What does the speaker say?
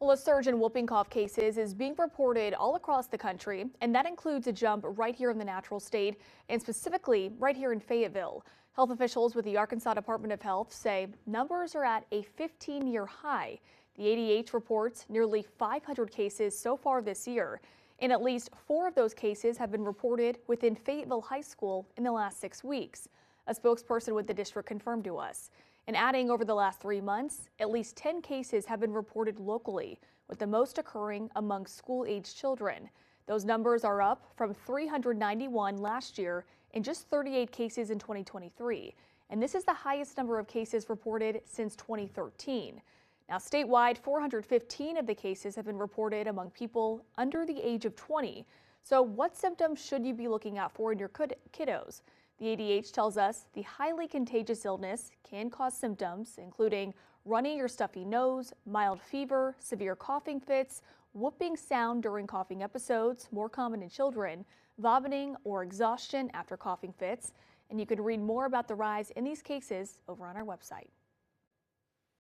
Well, a surge in whooping cough cases is being reported all across the country, and that includes a jump right here in the natural state, and specifically right here in Fayetteville. Health officials with the Arkansas Department of Health say numbers are at a 15-year high. The ADH reports nearly 500 cases so far this year, and at least 4 of those cases have been reported within Fayetteville High School in the last 6 weeks. A spokesperson with the district confirmed to us. And adding over the last 3 months, at least 10 cases have been reported locally, with the most occurring among school-aged children. Those numbers are up from 391 last year and just 38 cases in 2023. And this is the highest number of cases reported since 2013. Now, statewide, 415 of the cases have been reported among people under the age of 20. So what symptoms should you be looking out for in your kiddos? The ADH tells us the highly contagious illness can cause symptoms, including runny or stuffy nose, mild fever, severe coughing fits, whooping sound during coughing episodes, more common in children, vomiting or exhaustion after coughing fits. And you can read more about the rise in these cases over on our website.